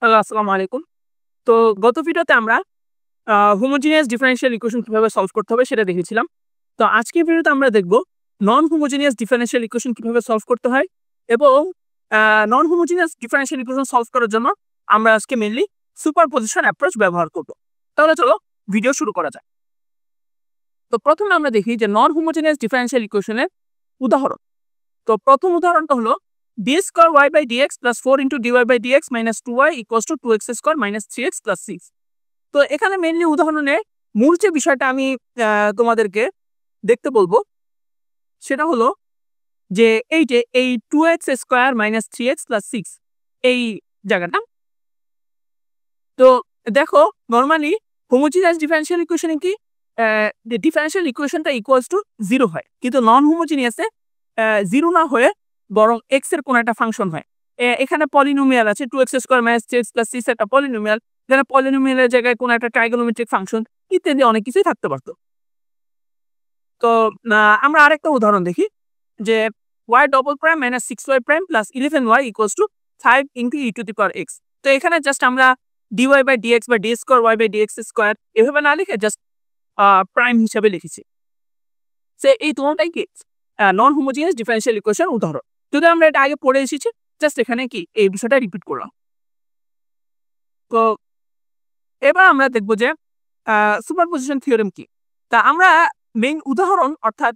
Hello, আসসালামু আলাইকুম। তো গত ভিডিওতে আমরা হোমোজিনিয়াস ডিফারেনশিয়াল ইকুয়েশন কিভাবে সলভ করতে হবে সেটা দেখেছিলাম। তো আজকের ভিডিওতে আমরা দেখব নন হোমোজিনিয়াস ডিফারেনশিয়াল ইকুয়েশন কিভাবে সলভ করতে হয় এবং non homogeneous differential equation solve করার জন্য আমরা আজকে মেইনলি সুপারপজিশন অ্যাপ্রোচ ব্যবহার করব। তাহলে চলো ভিডিও শুরু করা যাক। তো প্রথমে আমরা দেখি যে নন হোমোজিনিয়াস ডিফারেনশিয়াল ইকুয়েশনের উদাহরণ। তো প্রথম উদাহরণটা হলো d square y by dx plus 4 into dy by dx minus 2y equals to 2x square minus 3x plus 6। তো এখানে মেইনলি উদাহরণে মূল যে বিষয়টা আমি তোমাদেরকে দেখতে বলবো সেটা হলো যে এই 2x square minus 3x plus 6 এই জায়গাটা। তো দেখো নরমালি হোমোজিনিয়াস ডিফারেনশিয়াল ইকুয়েশনে কি ডিফারেনশিয়াল ইকুয়েশনটা ইকুয়ালস টু 0 হয়, কিন্তু নন হোমোজিনিয়াসে 0 না হয়ে বরং x এর কোন একটা ফাংশন হয়। এখানে পলিনোমিয়াল আছে 2x square minus 3x plus 6 একটা পলিনোমিয়াল, যেখানে পলিনোমিয়ালের জায়গায় কোন একটা ট্রাইগোনোমেট্রিক ফাংশন ইত্যাদি অনেক কিছুই থাকতে পারতো। তো আমরা আরেকটা উদাহরণ দেখি যে y double prime minus 6y prime plus 11y equals to 5 into e to the power x। তো এখানে জাস্ট আমরা dy বাই dx বা d square y by dx square এভাবে না লিখে জাস্ট প্রাইম হিসাবে লিখেছি। সে এই দুটোটাই কি নন হোমোজিনিয়াস ডিফারেনশিয়াল ইকুয়েশন উদাহরণ। যদি আমরা এটা আগে পড়ে এসেছি, জাস্ট এখানে কি এই বিষয়টা রিপিট করলাম। তো এবার আমরা দেখব যে সুপারপজিশন থিওরেম কি। তা আমরা মেইন উদাহরণ অর্থাৎ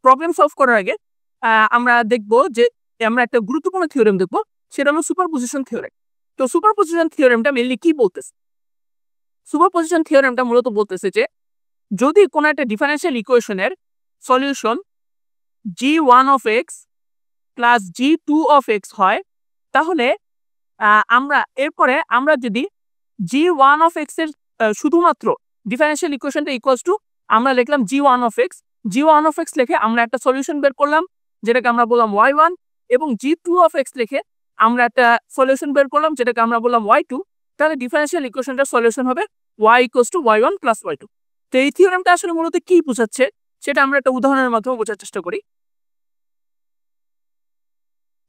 প্রবলেম সলভ করার আগে আমরা দেখব যে আমরা একটা গুরুত্বপূর্ণ থিওরেম দেখব, সেটা হলো সুপারপজিশন থিওরেম। তো সুপারপজিশন থিওরেমটা মেইনলি কি বলতেছে? সুপারপজিশন থিওরেমটা মূলত বলতেছে যে যদি কোনো একটা ডিফারেনশিয়াল ইকুয়েশনের solution g1 of x plus g2 of x হয়, তাহলে এরপরে আমরা যদি g1 of x এর শুধুমাত্র ডিফারেনশিয়াল ইকুয়েশনটা ইকুয়ালস টু আমরা লিখলাম g1 of x, g1 of x লিখে আমরা একটা সলিউশন বের করলাম যেটাকে আমরা বললাম y1, এবং g2 of x লিখে আমরা একটা সলিউশন বের করলাম যেটাকে আমরা বললাম y2। তাহলে ডিফারেনশিয়াল ইকুয়েশনটার সলিউশন হবে y equals to y1 plus y2। তো এই থিওরেমটা আসলে মূলত কি বোঝাচ্ছে সেটা আমরা একটা উদাহরণের মাধ্যমে বোঝার চেষ্টা করি।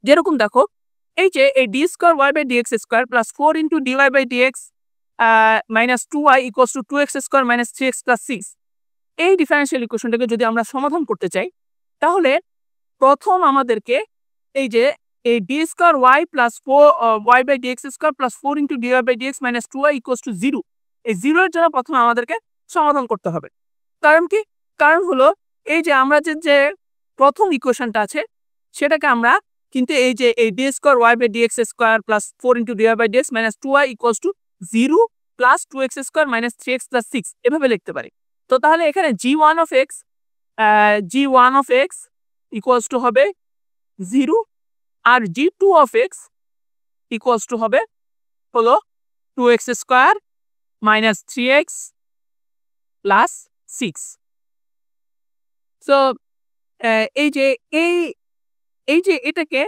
যেরকম দেখো এই যে এই d square y by dx square plus 4 into dy by dx minus 2y equals to 2x square minus 3x plus 6, এই ডিফারেনশিয়াল ইকুয়েশনটাকে যদি আমরা সমাধান করতে চাই, তাহলে প্রথম আমাদেরকে এই যে এই d square y plus 4y by dx square plus 4 into dy by dx minus 2y equals to 0, এই 0 এর জন্য প্রথমে আমাদেরকে সমাধান করতে হবে। কারণ কি? কারণ হলো এই যে আমরা যে প্রথম ইকুয়েশনটা আছে সেটাকে আমরা কিন্তু এই যে এই d square y by dx square plus 4 into dy by dx minus 2y equals to 0 plus 2x square minus 3x plus 6 এভাবে লিখতে পারি। তো তাহলে এখানে g1 of x equals to হবে 0 আর g2 of x equals to হবে হলো 2x square minus 3x plus 6। So এই যে এই যে এটাকে,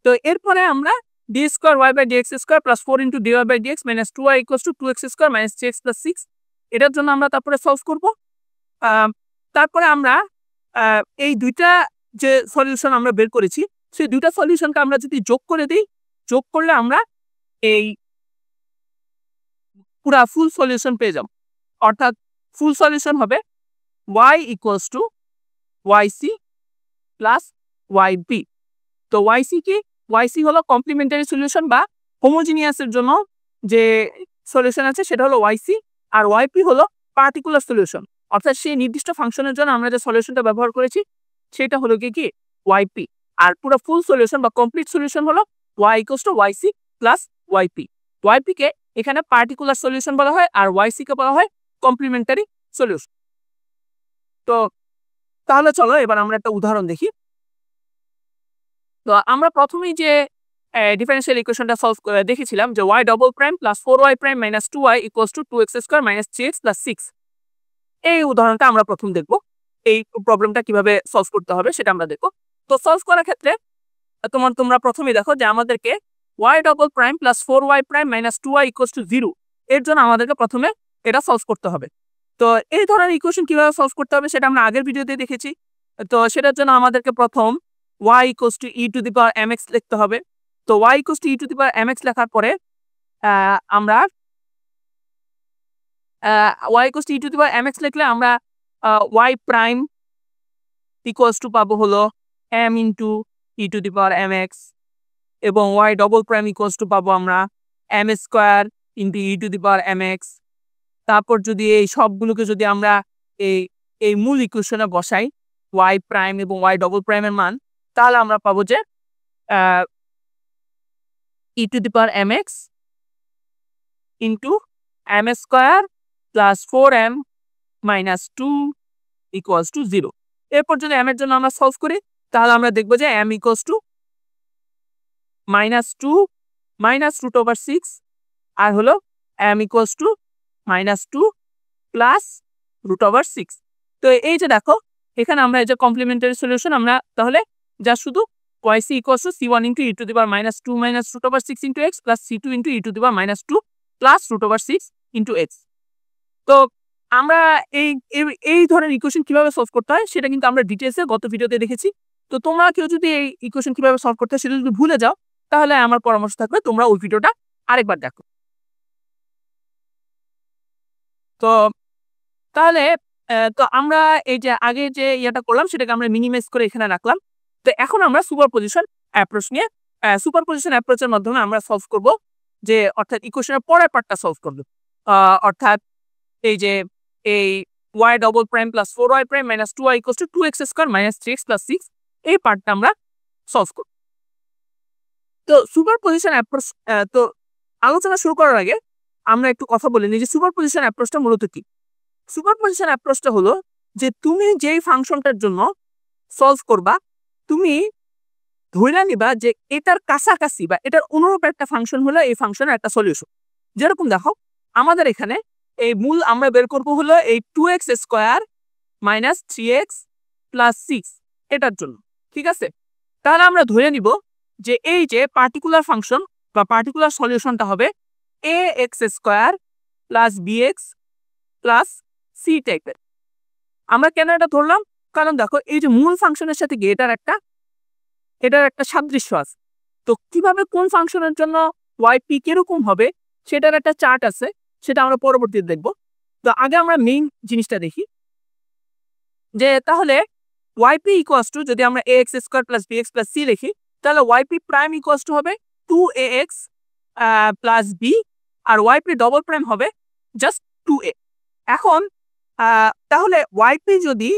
তো এরপরে আমরা d square y by dx square plus 4 into dy by dx minus 2y equals to 2x square minus 3x plus 6 এটার জন্য আমরা তারপরে সলভ করব। তারপরে আমরা এই দুইটা যে সলিউশন আমরা বের করেছি সেই দুইটা সলিউশনকে আমরা যদি যোগ করে দিই, যোগ করলে আমরা এই পুরা ফুল সলিউশন পেয়ে যাব। অর্থাৎ ফুল সলিউশন হবে y equals to yc plus yb। তো yc কি? yc হলো কমপ্লিমেন্টারি সলিউশন বা হোমোজিনিয়াসের জন্য যে সলিউশন আছে সেটা হলো yc, আর yp হলো পার্টিকুলার সলিউশন, অর্থাৎ সেই নির্দিষ্ট ফাংশনের জন্য আমরা যে সলিউশনটা ব্যবহার করেছি সেটা হলো কি yp। আর পুরো ফুল সলিউশন বা কমপ্লিট সলিউশন হলো y equals to yc plus yp। yp কে এখানে পার্টিকুলার সলিউশন বলা হয় আর yc কে বলা হয় কমপ্লিমেন্টারি সলিউশন। তো তাহলে চলো এবার আমরা একটা উদাহরণ দেখি। তো আমরা প্রথমেই যে ডিফারেনশিয়াল ইকুয়েশনটা সলভ দেখেছিলাম যে y double prime plus 4y prime minus 2y equals to 2x square minus 3x plus 6, এই উদাহরণটা আমরা প্রথম দেখব। এই প্রবলেমটা কিভাবে সলভ করতে হবে সেটা আমরা দেখব। তো সলভ করার ক্ষেত্রে তোমরা প্রথমেই দেখো যে আমাদেরকে y double prime plus 4y prime minus 2y equals to 0 এর জন্য আমাদেরকে প্রথমে এটা সলভ করতে হবে। তো এই ধরনের ইকুয়েশন কিভাবে সলভ করতে হবে সেটা আমরা আগের ভিডিওতে দেখেছি। তো সেটার জন্য আমাদেরকে প্রথম y equals to e to the power mx লিখতে হবে। তো y equals to e to the power mx লেখার পরে আমরা y equals to E to the power mx লিখলে আমরা y প্রাইম ইকুয়ালস টু পাবো হলো m into e to the power mx এবং y double prime equals two পাবো আমরা m square into e to the power mx। তারপর যদি এই সবগুলোকে যদি আমরা এই এই মূল ইকুয়েশনে বসাই y প্রাইম এবং y ডবল প্রাইমের মান, তাহলে আমরা পাবো যে e to the power mx into m square plus 4m minus 2 equals to 0। এরপর যদি m এর জন্য আমরা সলভ করি তাহলে আমরা দেখবো যে m equals to minus 2 minus root over 6 আর হলো m equals to minus 2 plus root over 6। তো এই যে দেখো এখানে আমরা এই যে কমপ্লিমেন্টারি সলিউশন আমরা তাহলে যা শুধু yc equals to c1 into e to the power minus 2 minus root over 6 into x plus c2 into e to the power minus 2 plus root over 6 into x। তো আমরা এই এই ধরনের ইকুয়েশন কিভাবে সলভ করতে হয় সেটা কিন্তু আমরা ডিটেইলসে গত ভিডিওতে দেখেছি। তো তোমরা কেউ যদি এই ইকুয়েশন কিভাবে সলভ করতে হয় সেটা যদি ভুলে যাও তাহলে আমার পরামর্শ থাকবে তোমরা ওই ভিডিওটা আরেকবার দেখো। তো তাহলে তো আমরা এই যে আগে যে ইয়াটা করলাম সেটাকে আমরা মিনিমাইজ করে এখানে রাখলাম। তো এখন আমরা সুপারপজিশন অ্যাপ্রোচ নিয়ে সুপারপজিশন অ্যাপ্রোচের মাধ্যমে আমরা সলভ করব, যে অর্থাৎ ইকুয়েশনের পরের পার্টটা সলভ করব, অর্থাৎ এই যে এই y double prime plus 4y prime minus 2y equals to 2x square minus 3x plus 6 এই পার্টটা আমরা সলভ করব। তো সুপারপজিশন অ্যাপ্রোচ, তো আলোচনা শুরু করার আগে আমরা একটু কথা বলে নিই যে সুপারপজিশন অ্যাপ্রোচটা মূলত কি। সুপারপজিশন অ্যাপ্রোচটা হলো যে তুমি যেই ফাংশনটার জন্য সলভ করবা তুমি ধরে নিবা যে এটার কাছাকাছি বা এটার অনুরূপ একটা ফাংশন হলো এই ফাংশনের একটা সলিউশন। যেরকম দেখো আমাদের এখানে এই মূল আমরা বের করবো হলো এই 2x square minus 3x plus 6 এটার জন্য, ঠিক আছে। তাহলে আমরা ধরে নিব যে এই যে পার্টিকুলার ফাংশন বা পার্টিকুলার সলিউশনটা হবে ax square plus bx plus c টাইপের। আমরা কেন এটা ধরলাম, কারণ দেখো এই যে মূল ফাংশনের সাথে গিয়ে এটার একটা সাদৃশ্য আছে। তো কিভাবে কোন ফাংশনের জন্য yp কিরকম হবে সেটার একটা চার্ট আছে, সেটা আমরা পরবর্তীতে দেখব। তো আগে আমরা মেইন জিনিসটা দেখি যে তাহলে yp ইকুয়ালস টু যদি আমরা ax square plus bx plus c লিখি তাহলে yp প্রাইম ইকুয়ালস টু হবে 2ax প্লাস b আর yp ডবল প্রাইম হবে জাস্ট 2a। এখন তাহলে yp যদি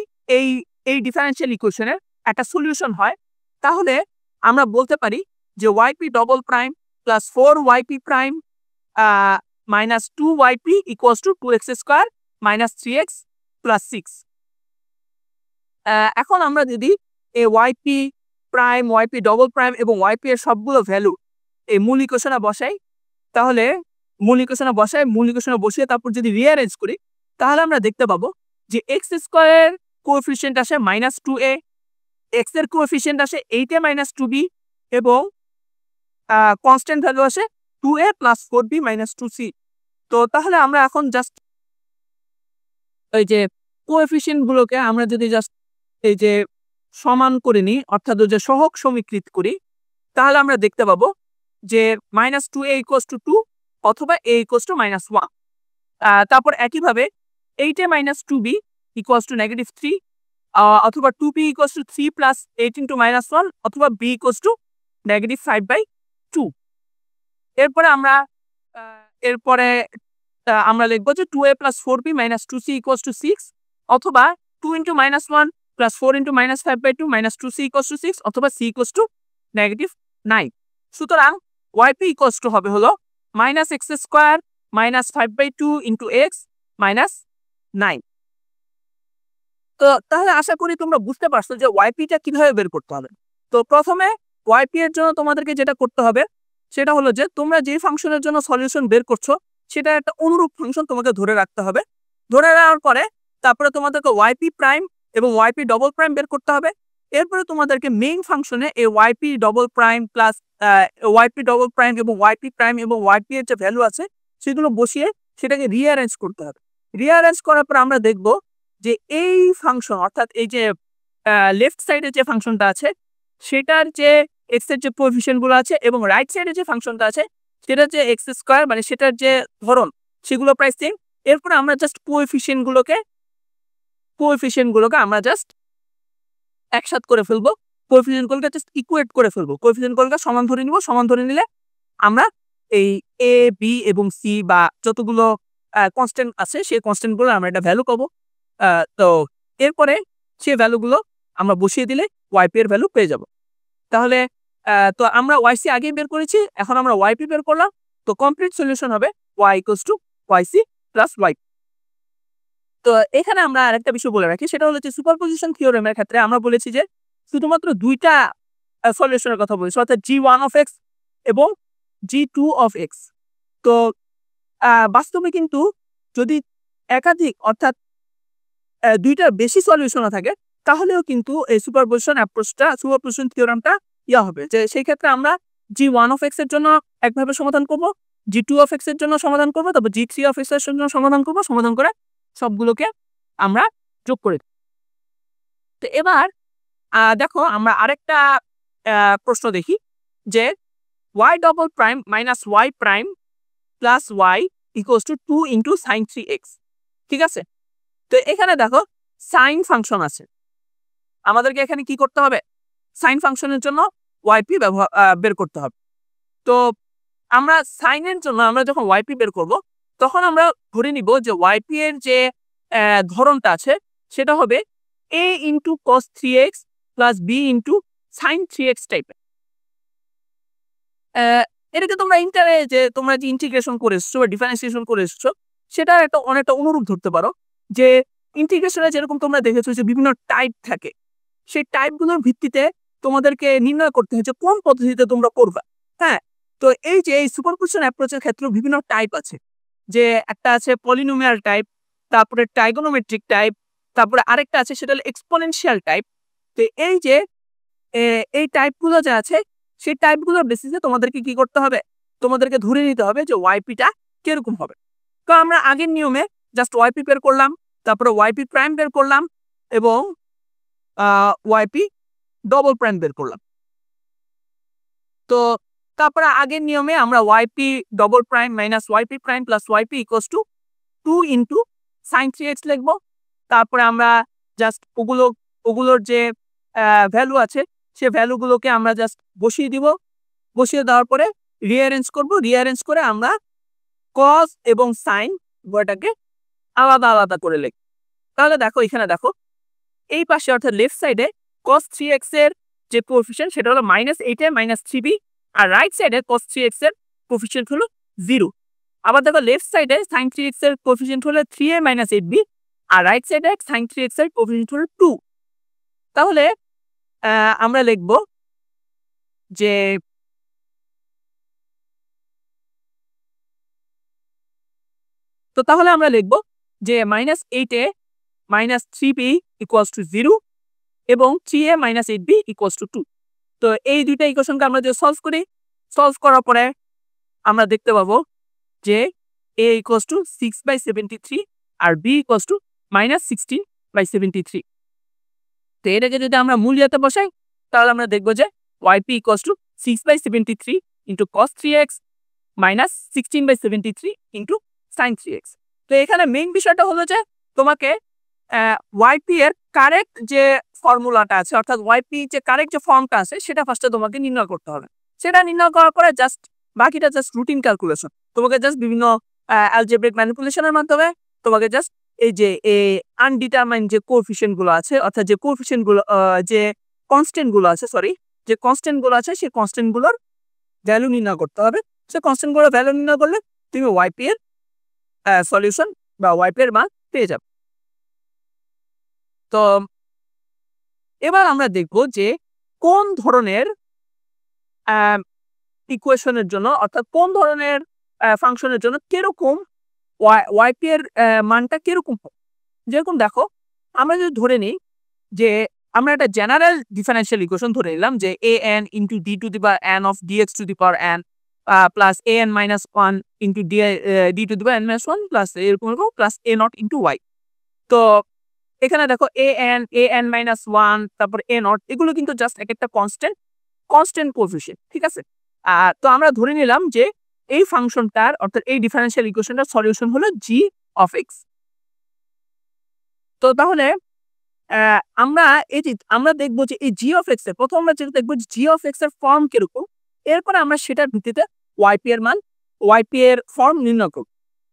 এই ডিফারেনশিয়াল ইকুয়েশনের একটা সলিউশন হয় তাহলে আমরা বলতে পারি যে yp double prime plus 4yp prime minus 2yp equals to 2x square minus 3x plus 6। এখন আমরা যদি এই yp prime yp double prime এবং yp এর সবগুলো ভ্যালু এই মূল ইকুয়েশনে বসাই, তাহলে মূল ইকুয়েশনে বসিয়ে তারপর যদি রিঅ্যারেঞ্জ করি তাহলে আমরা দেখতে পাবো যে x স্কয়ারের কোএফিসিয়েন্ট আসে মাইনাস 2a, x এর কোএফিসিয়েন্ট আসে 8a মাইনাস 2b এবং কনস্ট্যান্ট ভ্যালু আসে 2a plus 4b minus 2c। তো তাহলে আমরা এখন জাস্ট এই যে কোএফিসিয়েন্ট গুলোকে আমরা যদি জাস্ট এই যে সমান করে নিই অর্থাৎ যে সহগ সমীকৃত করি তাহলে আমরা দেখতে পাবো যে মাইনাস 2a ইকুয়ালস টু 2 অথবা a ইকুয়ালস টু মাইনাস 1। তারপর একইভাবে 8a minus 2b equals to negative 3 অথবা 2b equals to 3 plus 8 into minus 1 অথবা b ইকুয়ালস টু নেগেটিভ 5/2। এরপরে আমরা লিখবো যে 2a plus 4b minus 2c equals to 6 অথবা 2 into minus 1 plus 4 into minus 5/2 minus 2c equals to 6 অথবা c equals to negative 9। সুতরাং yp equals two হবে হলো minus x square minus 5/2 into x minus 9। তো তাহলে আশা করি তোমরা বুঝতে পারছো যে yp-টা কিভাবে বের করতে হবে। তো প্রথমে yp এর জন্য তোমাদেরকে যেটা করতে হবে সেটা হলো যে তোমরা যে ফাংশনের জন্য সলিউশন বের করছো সেটা একটা অনুরূপ ফাংশন তোমাকে ধরে রাখতে হবে। ধরে রাখার পরে তারপরে তোমাদেরকে yp প্রাইম এবং yp ডবল প্রাইম বের করতে হবে। এরপরে তোমাদেরকে মেইন ফাংশনে এই yp double prime plus yp double prime এবং yp প্রাইম এবং yp এর যে ভ্যালু আছে সেগুলো বসিয়ে সেটাকে রিঅ্যারেঞ্জ করতে হবে। রিঅ্যারেঞ্জ করার পর আমরা দেখব যে এই ফাংশন অর্থাৎ এই যে লেফট সাইডে যে ফাংশনটা আছে সেটার যে x এর যে কোএফিসিয়েন্ট গুলো আছে এবং রাইট সাইডে যে ফাংশনটা আছে সেটা যে এক্স স্কোয়ার মানে সেটার যে ধরন সেগুলো প্রায় সেম। এরপরে আমরা জাস্ট কোএফিসিয়েন্টগুলোকে আমরা জাস্ট একসাথে করে ফেলবো, কোএফিসিয়েন্টগুলোকে জাস্ট ইকুয়েট করে ফেলবো, কোএফিসিয়েন্টগুলোকে সমান ধরে নিব। সমান ধরে নিলে আমরা এই এ বি এবং সি বা যতগুলো কনস্ট্যান্ট আছে সেই কনস্ট্যান্টগুলো আমরা একটা ভ্যালু পাবো। তো এরপরে সেই ভ্যালুগুলো আমরা বসিয়ে দিলে ওয়াইপি এর ভ্যালু পেয়ে যাব। তাহলে তো আমরা ওয়াইসি আগেই বের করেছি, এখন আমরা ওয়াইপি বের করলাম। তো কমপ্লিট সলিউশন হবে y equals to y c plus y. তো এখানে আমরা আরেকটা বিষয় বলে রাখি, সেটা হলো যে সুপারপজিশন থিওরেমের ক্ষেত্রে আমরা বলেছি যে শুধুমাত্র দুইটা সলিউশনের কথা বলেছি, অর্থাৎ g1 অফ এক্স এবং g2 অফ এক্স। তো বাস্তবে কিন্তু যদি একাধিক অর্থাৎ দুইটার বেশি সলিউশন থাকে তাহলেও কিন্তু এই সুপারপজিশন থিওরামটা হবে, যে সেই ক্ষেত্রে আমরা g1 অফ এক্স এর জন্য একভাবে সমাধান করব, g2 অফ এক্স এর জন্য সমাধান করব, তারপর g3 অফ এক্স এর জন্য সমাধান করব, সমাধান করে সবগুলোকে আমরা যোগ করে। তো এবার দেখো আমরা আরেকটা প্রশ্ন দেখি যে y double prime minus y prime plus y equals to 2 into sine 3x। ঠিক আছে, তো এখানে দেখো সাইন ফাংশন আছে, আমাদেরকে এখানে কি করতে হবে, সাইন ফাংশনের জন্য ওয়াইপি বের করতে হবে। তো আমরা সাইনের জন্য আমরা যখন ওয়াইপি বের করব তখন আমরা ধরে নিব যে ওয়াইপি এর যে ধরনটা আছে সেটা হবে a into cos 3x plus b into sine 3x টাইপের। এটাকে তোমরা যে তোমরা যে ইন্টিগ্রেশন করে এসছো বা ডিফারেন্সিয়েশন করে এসছো সেটার একটা অনেকটা অনুরূপ ধরতে পারো, যে ইন্টিগ্রেশনে যেরকম তোমরা দেখেছো যে বিভিন্ন টাইপ থাকে, সেই টাইপগুলোর ভিত্তিতে তোমাদেরকে নির্ণয় করতে হচ্ছে কোন পদ্ধতিতে তোমরা করবা। হ্যাঁ, তো এই যে এই সুপারপজিশন অ্যাপ্রোচের ক্ষেত্রে বিভিন্ন টাইপ আছে, যে একটা আছে পলিনোমিয়াল টাইপ, তারপরে ট্রাইগোনোমেট্রিক টাইপ, তারপরে আরেকটা আছে সেটা হলো এক্সপোনেনশিয়াল টাইপ। তো এই যে এই টাইপগুলো যে আছে সেই টাইপগুলোর বেসিসে তোমাদেরকে কি করতে হবে, তোমাদেরকে ধরে নিতে হবে যে ওয়াইপিটা কিরকম হবে। তো আমরা আগের নিয়মে জাস্ট ওয়াইপি বের করলাম, তারপরে ওয়াইপি প্রাইম বের করলাম এবং ওয়াইপি ডবল প্রাইম বের করলাম। তো তারপরে আগের নিয়মে আমরা YP double prime minus YP prime plus YP equals two 2 into sine 3x লিখবো। তারপরে আমরা জাস্ট ওগুলোর যে ভ্যালু আছে সে ভ্যালুগুলোকে আমরা জাস্ট বসিয়ে দিব, বসিয়ে দেওয়ার পরে রিঅ্যারেঞ্জ করব, রিঅ্যারেঞ্জ করে আমরা কস এবং সাইন উভয়টাকে আলাদা আলাদা করে লিখব। তাহলে দেখো এখানে দেখো এই পাশে অর্থাৎ লেফট সাইডে cos 3x এর যে কোএফিশিয়েন্ট সেটা হলো -8a মাইনাস 3b, আর রাইট সাইডে cos 3x এর কোএফিশিয়েন্ট হলো 0। আবার দেখো লেফট সাইডে sin 3x এর কোএফিশিয়েন্ট হলো 3a মাইনাস 8b, আর রাইট সাইডে sin 3x এর কোএফিশিয়েন্ট হলো 2। তাহলে আমরা লিখব যে -8a minus 3b equals to 0 এবং 3a minus 8b equals to 2। তো এই দুইটা ইকুয়েশনকে আমরা যদি সলভ করার পরে আমরা দেখতে পাবো যে a ইকুয়ালস টু 6/73 আর b ইকুয়ালস টু -16/73। তো এটাকে যদি আমরা মূল্যায়তে বসাই তাহলে আমরা দেখব যে yp equals to 6/73 into cos 3x minus 16/73 into sin 3x। তো এখানে মেইন বিষয়টা হলো যে তোমাকে yp এর কারেক্ট যে ফর্মুলাটা আছে অর্থাৎ yp যে কারেক্ট যে ফর্মটা আছে সেটা ফার্স্টে তোমাকে নির্ণয় করতে হবে। সেটা নির্ণয় করার পরে জাস্ট বাকিটা জাস্ট রুটিন ক্যালকুলেশন, তোমাকে জাস্ট বিভিন্ন অ্যালজেব্রিক ম্যানিপুলেশনের মাধ্যমে তোমাকে জাস্ট এই যে আনডিটারমাইন্ড যে কোএফিশিয়েন্ট গুলো আছে অর্থাৎ যে কোএফিশিয়েন্ট গুলো যে কনস্ট্যান্ট গুলো আছে যে কনস্ট্যান্ট গুলো আছে সেই কনস্ট্যান্ট গুলোর ভ্যালু নির্ণয় করতে হবে। সেই কনস্ট্যান্ট গুলোর ভ্যালু নির্ণয় করলে তুমি yp এর সলিউশন বা yp এর মান পেয়ে যাবে। তো এবার আমরা দেখব যে কোন ধরনের ইকুয়েশনের জন্য অর্থাৎ কোন ধরনের ফাংশনের জন্য কিরকম yp এর মানটা কিরকম হবে। যেরকম দেখো আমরা যদি ধরে নিই যে আমরা একটা জেনারেল ডিফারেনশিয়াল ইকুয়েশন ধরে নিলাম যে an into d to the power n of dx to the power n plus an minus 1 into d to the power n minus 1 plus এরকম plus a naught into y। তো এখানে দেখো an minus 1 তারপর a not এগুলো কিন্তু just একটা constant coefficient, ঠিক আছে। তো আমরা ধরে নিলাম যে এই ফাংশনটার অর্থাৎ এই ডিফারেনশিয়াল ইকুয়েশনটার সলিউশন হলো জি অফ এক্স। তো তাহলে আমরা দেখবো যে এই জি অফ এক্স এর প্রথম আমরা যেটা দেখবো জি অফ এক্স এর ফর্ম কিরকম, এরপরে আমরা সেটার ভিত্তিতে ওয়াইপি এর মান ওয়াইপি এর ফর্ম নির্ণয় করব।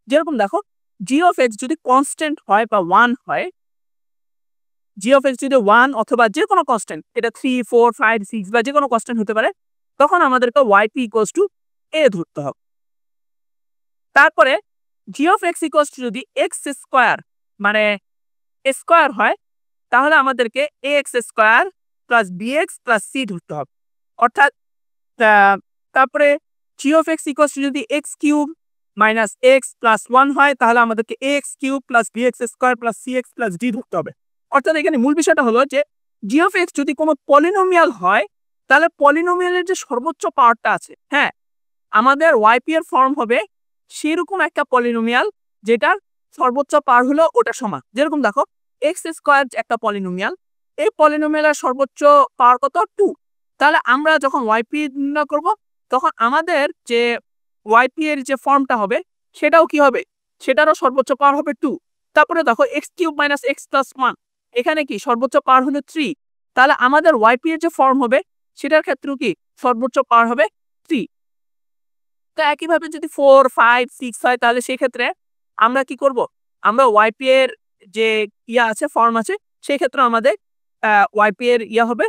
যেরকম দেখো জি অফ এক্স যদি কনস্ট্যান্ট হয় বা 1 হয়, জি অফ এক্স যদি 1 অথবা যে কোনো কনস্ট্যান্ট, এটা 3 4 5 6 বা যে কোনো কনস্ট্যান্ট হতে পারে, তখন আমাদেরকে ওয়াইপি ইকুয়ালস টু এ ধরতে হবে। তারপরে g of x equals to যদি এক্স স্কয়ার মানে স্কয়ার হয়, তাহলে আমাদেরকে a x square plus b x plus c ধরতে হবে। অর্থাৎ তারপরে g of x equals to যদি x cube minus x plus 1 হয়, তাহলে আমাদেরকে a x cube plus b x square plus c x plus d ধরতে হবে। অর্থাৎ এখানে মূল বিষয়টা হলো যে জি অফ এক্স যদি কোনো পলিনোমিয়াল হয়, তাহলে পলিনোমিয়ালের যে সর্বোচ্চ পাওয়ারটা আছে, হ্যাঁ, আমাদের ওয়াইপি এর ফর্ম হবে সেরকম একটা পলিনোমিয়াল যেটার সর্বোচ্চ পাওয়ার হলো ওটা সমান। যেরকম দেখো এক্স স্কয়ার একটা পলিনোমিয়াল, এই পলিনোমিয়ালের সর্বোচ্চ পাওয়ার কত 2। তাহলে আমরা যখন ওয়াইপি নির্ণয় করব, তখন আমাদের যে ওয়াইপি এর যে ফর্মটা হবে সেটাও কি হবে, সেটারও সর্বোচ্চ পাওয়ার হবে 2। তারপরে দেখো x cube minus x plus 1, এখানে কি সর্বোচ্চ পাওয়ার হলো 3। তাহলে আমাদের ওয়াইপি এর যে ফর্ম হবে সেটার ক্ষেত্রেও কি সর্বোচ্চ পাওয়ার হবে 3। তো একইভাবে যদি 4 5 6 হয়, তাহলে সেই ক্ষেত্রে আমরা কি করব, আমরা ওয়াইপি এর যে ইয়া আছে ফর্ম আছে, সেই ক্ষেত্রে আমাদের ওয়াইপি এর ইয়া হবে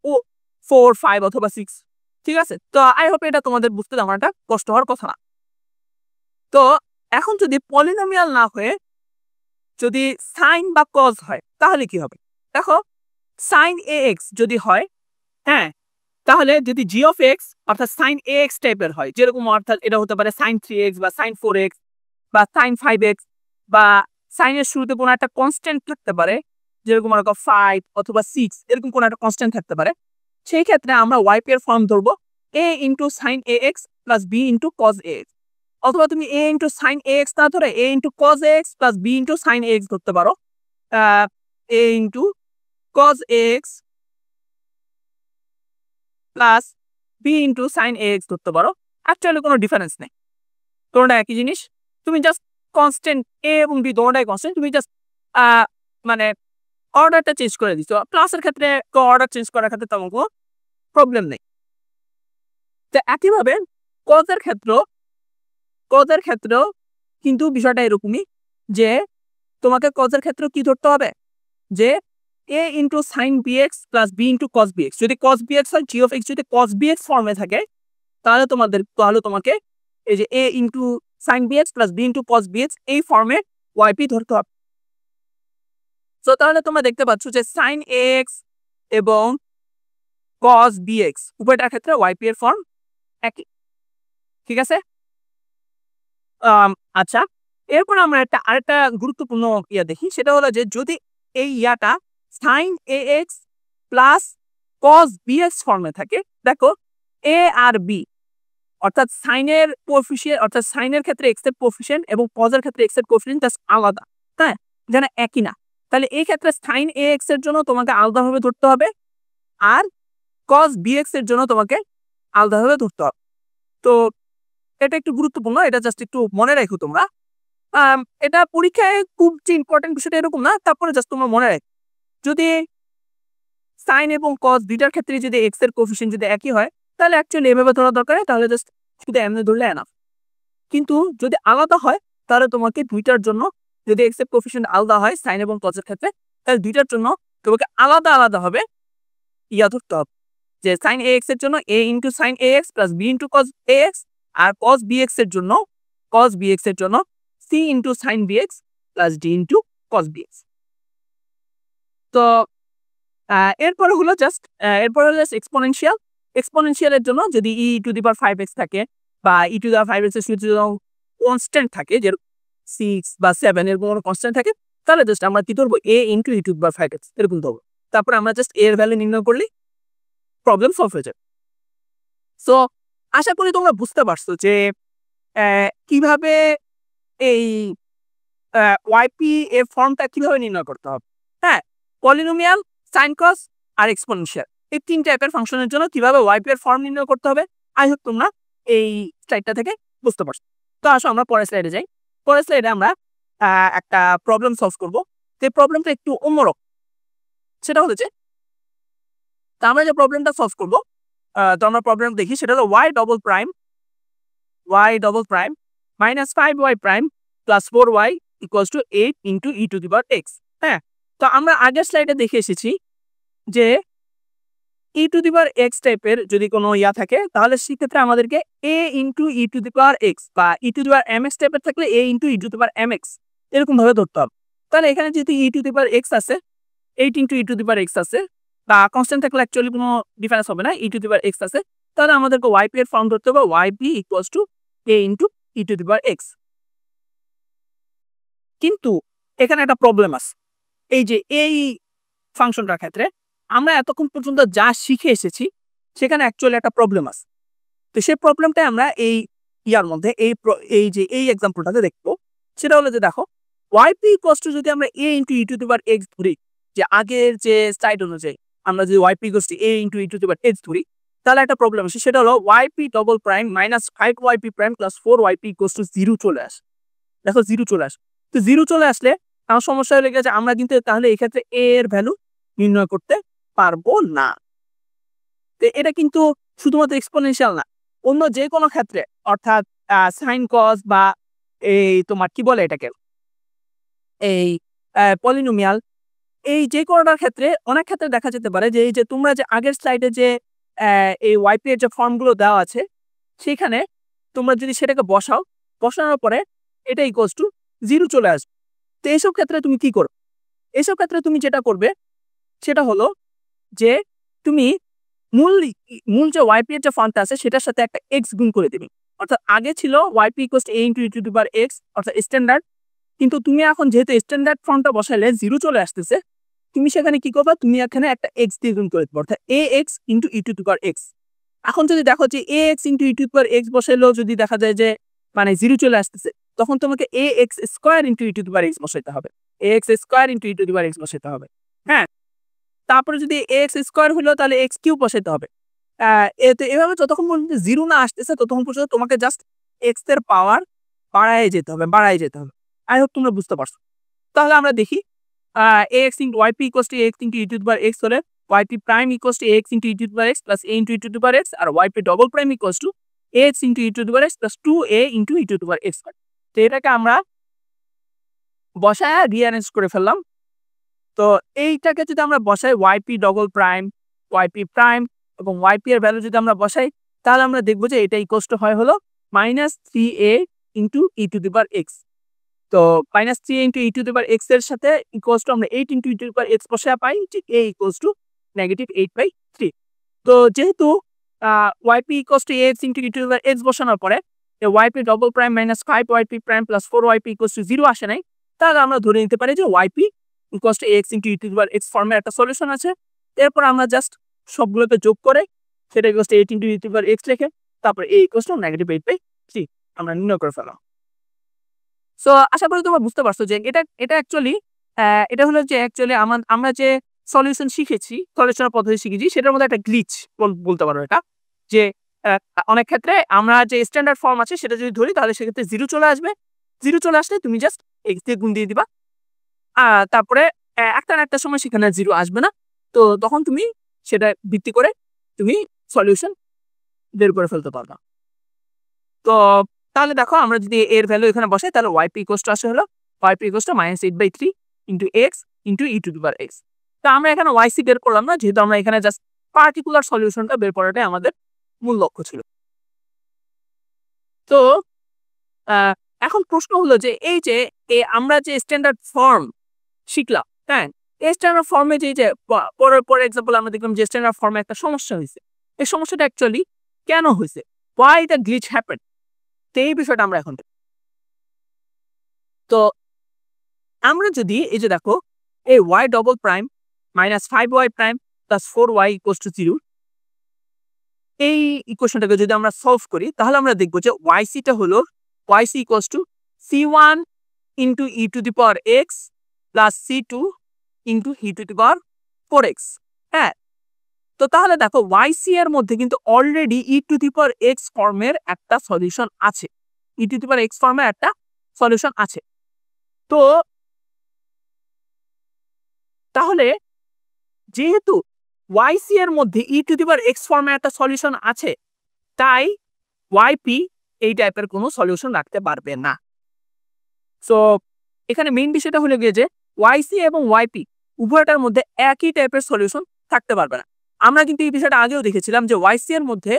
ও 4 5 অথবা 6। ঠিক আছে, তো আই হোপ এটা তোমাদের বুঝতে তেমন একটা কষ্ট হওয়ার কথা না। তো এখন যদি পলিনোমিয়াল না হয়ে যদি সাইন বা কজ হয়, তাহলে কি হবে? দেখো সাইন এ এক্স যদি হয়, হ্যাঁ, তাহলে যদি জি অফ এক্স অর্থাৎ সাইন এ এক্স টাইপের হয়, যেরকম অর্থাৎ এটা হতে পারে সাইন 3x বা সাইন 4x বা সাইন 5x, বা সাইনের শুরুতে কোনো একটা কনস্ট্যান্ট থাকতে পারে, যেরকম 5 অথবা 6, এরকম কোনো একটা কনস্ট্যান্ট থাকতে পারে, সেই ক্ষেত্রে আমরা ওয়াইপি এর ফর্ম ধরবো a into sine a x plus b into cos a x. অথবা তুমি a into sine a x না ধরে a into cos a x plus b into sine a x ধরতে পারো। a into cos a x plus b into sine a x ধরতে পারো। Actually কোনো difference নেই, কোনোটা একই জিনিস। তুমি জাস্ট কনস্ট্যান্ট এ এবং বি দুটোটাই কনস্ট্যান্ট, তুমি জাস্ট মানে অর্ডারটা চেঞ্জ করে দিচ্ছ। প্লাসের ক্ষেত্রে অর্ডার চেঞ্জ করার ক্ষেত্রে তেমন কোনো প্রবলেম নেই। তো একইভাবে কজের ক্ষেত্রেও কিন্তু বিষয়টা এরকমই যে তোমাকে কজের ক্ষেত্রেও কি ধরতে হবে, যে a into sine b x plus b into cos b x. যদি কস বি এক্স হয়, জি অফ এক্স যদি কস বি এক্স ফর্মে থাকে, তাহলে তোমাকে এই যে a into sine b x plus b into cos b x এই ফর্মে ওয়াইপি ধরতে হবে। তো তাহলে তোমরা দেখতে পাচ্ছ যে সাইন এ এক্স এবং কস বি এক্স উভয়টার ক্ষেত্রে ওয়াইপি এর ফর্ম একই। ঠিক আছে, আচ্ছা, এরপর আমরা আরেকটা গুরুত্বপূর্ণ ইয়া দেখি, সেটা হলো যে যদি এই ইয়াটা sine a x plus cos b x ফর্মে থাকে, দেখো এ আর বি অর্থাৎ সাইনের কোএফিসিয়েন্ট, অর্থাৎ সাইনের ক্ষেত্রে এক্স এর কোএফিসিয়েন্ট এবং কজের ক্ষেত্রে এক্স এর কোএফিসিয়েন্ট জাস্ট আলাদা, হ্যাঁ, যেন একই না। তাহলে এই ক্ষেত্রে সাইন এ এক্স এর জন্য তোমাকে আলাদাভাবে ধরতে হবে, আর কস বি এক্স এর জন্য তোমাকে আলাদাভাবে ধরতে হবে। তো এটা একটু গুরুত্বপূর্ণ, এটা জাস্ট একটু মনে রাখো তোমরা। এটা পরীক্ষায় খুব যে ইম্পর্টেন্ট বিষয়টা এরকম না, তারপরে জাস্ট তোমরা মনে রাখো যদি সাইন এবং কস দুইটার ক্ষেত্রে যদি এক্স এর কোএফিসিয়েন্ট যদি একই হয়, তাহলে অ্যাকচুয়ালি এভাবে ধরা দরকার, তাহলে জাস্ট শুধু এমনি ধরলে এনাফ। কিন্তু যদি আলাদা হয়, তাহলে তোমাকে দুইটার জন্য যদি এক্স এর কোএফিসিয়েন্ট আলাদা হয় সাইন এবং কসের ক্ষেত্রে, তাহলে দুইটার জন্য তোমাকে আলাদা হবে ইয়া ধরতে হবে, যে সাইন এ এক্স এর জন্য a into sine a x plus b into cos a x, আর কস বি এক্স এর জন্য c into sine b x plus d into cos b x. তো এরপরে হলো জাস্ট এক্সপোনেনশিয়ালের জন্য যদি ই টু দি পাওয়ার 5x থাকে বা e to the power 5x এর যদি কনস্ট্যান্ট থাকে, যে 6 বা 7 এর কোনো কনস্ট্যান্ট থাকে, তাহলে জাস্ট আমরা কি ধরবো a into e to the power 5x এরকম ধরবো। তারপর আমরা জাস্ট এর ভ্যালু নির্ণয় করলে প্রবলেম সলভ হয়ে যাবে। সো আশা করি তোমরা বুঝতে পারছো যে কিভাবে এই ওয়াইপি এর ফর্মটা কিভাবে নির্ণয় করতে হবে। হ্যাঁ, পলিনোমিয়াল, সাইন কস আর এক্সপোনেনশিয়াল, এই তিন টাইপের ফাংশনের জন্য কিভাবে ওয়াইপি এর ফর্ম নির্ণয় করতে হবে, আই হোপ তোমরা এই স্লাইডটা থেকে বুঝতে পারছো। তো আসো আমরা পরের স্লাইডে যাই। পরের স্লাইডে আমরা একটা প্রবলেম সলভ করব। যে প্রবলেমটা একটু অন্যরকম। সেটা হলো যে তা আমরা যে প্রবলেমটা সলভ করব তো আমরা প্রবলেম দেখি সেটা হলো y double prime minus 5y prime plus 4y equals two 8 into e to the power x। হ্যাঁ, তো আমরা আগের স্লাইডে দেখে এসেছি যে e to the power x টাইপের যদি কোনো থাকে তাহলে সেক্ষেত্রে আমাদেরকে a into e to the power x বা e to the power m x টাইপের থাকলে a into e to the power m x এরকম ভাবে ধরতে হবে। তাহলে এখানে যেহেতু ই টু দি পাওয়ার এক্স আছে, 8 into e to the power x আছে বা কনস্ট্যান্ট থাকলে অ্যাকচুয়ালি কোনো ডিফারেন্স হবে না, ই টু দি পাওয়ার এক্স আছে, তাহলে আমাদেরকে ওয়াইপি এর ফর্ম ধরতে হবে YP equals to a into e to the power x. কিন্তু এখানে একটা প্রবলেম আছে। এই যে এই ফাংশনটার ক্ষেত্রে আমরা এতক্ষণ পর্যন্ত যা শিখে এসেছি সেখানে অ্যাকচুয়ালি একটা প্রবলেম আছে। তো সেই প্রবলেমটা আমরা এই ইয়ার মধ্যে এই যে এই এক্সাম্পলটাতে দেখবো। সেটা হলো যে দেখো ওয়াইপি ইকুয়ালস টু যদি আমরা a into e to the power x ধরি, যে আগের যে স্লাইড অনুযায়ী আমরা যদি y p equals to a into e to the power x ধরি, তাহলে একটা প্রবলেম আছে। সেটা হলো y p double prime minus 5y prime plus 4y equals to 0 চলে আসে। দেখো 0 চলে আসে। তো 0 চলে আসলে আমার সমস্যা হয়ে গেছে, আমরা কিন্তু তাহলে এই ক্ষেত্রে a এর ভ্যালু নির্ণয় করতে পারবো না। তো এটা কিন্তু শুধুমাত্র এক্সপোনেনশিয়াল না, অন্য যে কোনো ক্ষেত্রে অর্থাৎ সাইন কস বা এই তোমার কি বলে এটাকে এই পলিনোমিয়াল, এই যে কোনোটার ক্ষেত্রে অনেক ক্ষেত্রে দেখা যেতে পারে যে এই যে তোমরা যে আগের স্লাইডে যে এই ওয়াইপি এর যে ফর্মগুলো দেওয়া আছে সেখানে তোমরা যদি সেটাকে বসানোর পরে এটা ইকুয়ালস টু 0 চলে আসবে। তো এইসব ক্ষেত্রে তুমি কি করবে? এইসব ক্ষেত্রে তুমি যেটা করবে সেটা হলো যে তুমি মূল যে ওয়াইপি এর যে ফর্মটা আছে সেটার সাথে একটা এক্স গুণ করে দিবে। অর্থাৎ আগে ছিল YP equals to a into e to the power x অর্থাৎ স্ট্যান্ডার্ড, কিন্তু তুমি এখন যেহেতু স্ট্যান্ডার্ড ফর্মটা বসাইলে 0 চলে আসতেছে, তুমি সেখানে কি করবা? তুমি এখানে একটা এক্স দিয়ে গুণ করে দিবে, অর্থাৎ a x into e to the power x. এখন যদি দেখো যে a x into e to the power x বসাইলেও যদি দেখা যায় যে মানে 0 চলে আসতেছে, তখন তোমাকে a x square into e to the power x বসাইতে হবে, a x square into e to the power x বসাইতে হবে। হ্যাঁ, তারপরে যদি এক্স স্কোয়ার হলো তাহলে এক্স কিউব বসাইতে হবে। এতে এভাবে যতক্ষণ পর্যন্ত 0 না আসতেছে ততক্ষণ পর্যন্ত তোমাকে জাস্ট এক্স এর পাওয়ার বাড়ায় যেতে হবে। আই হোপ তোমরা বুঝতে পারছো। তাহলে আমরা দেখি ax into yp equals to ax into e to the power x হলে yp prime equals to ax into e to the power x plus a into e to the power x R yp double prime equals to ax into e to the power x plus 2a into e to the power x। তো এটাকে আমরা বসায় rearrange করে ফেললাম। তো এইটাকে যদি আমরা বসাই yp double prime yp prime এবং yp এর ভ্যালু যদি আমরা বসাই তাহলে আমরা দেখবো যে এটা ইকুয়ালস টু হয় হলো -3a into e to the power x। তো -3 into e to the power x এর সাথে ইকুয়ালস টু আমরা 8 into e to the power x বসায় পাই যে a ইকুয়ালস টু -8/3। তো যেহেতু yp equals two ax into e to the power x বসানোর পরে yp double prime minus 5yp prime plus 4yp equals to 0 আসে নাই, তাহলে আমরা ধরে নিতে পারি যে yp equals two ax into e to the power x ফর্মের একটা সলিউশন আছে। এরপর আমরা জাস্ট সবগুলোকে যোগ করে সেটা equals to 8 into e to the power x রেখে তারপর a ইকুয়ালস টু -8/3 আমরা নির্ণয় করে ফেললাম। সো আশা করি তোমরা বুঝতে পারছো যে এটা অ্যাকচুয়ালি এটা হলো যে অ্যাকচুয়ালি আমরা যে সলিউশন শিখেছি, সলিউশনের পদ্ধতি শিখেছি সেটার মধ্যে একটা গ্লিচ বলতে পারো এটা, যে অনেক ক্ষেত্রে আমরা যে স্ট্যান্ডার্ড ফর্ম আছে সেটা যদি ধরি তাহলে সেক্ষেত্রে 0 চলে আসবে। 0 চলে আসলে তুমি জাস্ট এক্স দিয়ে গুণ দিয়ে দিবা। তারপরে একটা না একটা সময় সেখানে 0 আসবে না, তো তখন তুমি সেটা ভিত্তি করে তুমি সলিউশন বের করে ফেলতে পারবা। তো তাহলে দেখো আমরা যদি এর ভ্যালু এখানে বসাই তাহলে yp ইকুয়ালস টু আসে হলো yp equals two -8/3 into x into e to the power x। তো আমরা এখানে yc বের করলাম না, যেহেতু আমরা এখানে জাস্ট পার্টিকুলার সলিউশনটা বের করাটাই আমাদের মূল লক্ষ্য ছিল। তো এখন প্রশ্ন হলো যে এই যে আমরা যে স্ট্যান্ডার্ড ফর্ম শিখলাম, হ্যাঁ, এই স্ট্যান্ডার্ড ফর্মে যে পরে এক্সাম্পল আমরা দেখলাম যে স্ট্যান্ডার্ড ফর্মে একটা সমস্যা হয়েছে। এই সমস্যাটা অ্যাকচুয়ালি কেন হয়েছে? why the glitch happened? তো এই বিষয়টা আমরা এখন তো আমরা যদি এই যে দেখো এই y double prime minus 5y prime plus 4y equals to 0 এই ইকুয়েশনটাকে যদি আমরা সলভ করি তাহলে আমরা দেখবো যে yc টা হলো yc equals to c1 into e to the power x plus c2 into e to the power 4x। হ্যাঁ, তো তাহলে দেখো yc এর মধ্যে কিন্তু already e to the power x ফর্মের একটা সলিউশন আছে, e to the power x ফর্মের একটা সলিউশন আছে। তো তাহলে যেহেতু yc এর মধ্যে e to the power x ফর্মের একটা সলিউশন আছে, তাই yp এই টাইপের কোনো সলিউশন রাখতে পারবে না। সো এখানে মেইন বিষয়টা হলো গিয়ে যে yc এবং yp উভয়টার মধ্যে একই টাইপের সলিউশন থাকতে পারবে না। আমরা কিন্তু এই বিষয়টা আগেও দেখেছিলাম যে yc এর মধ্যে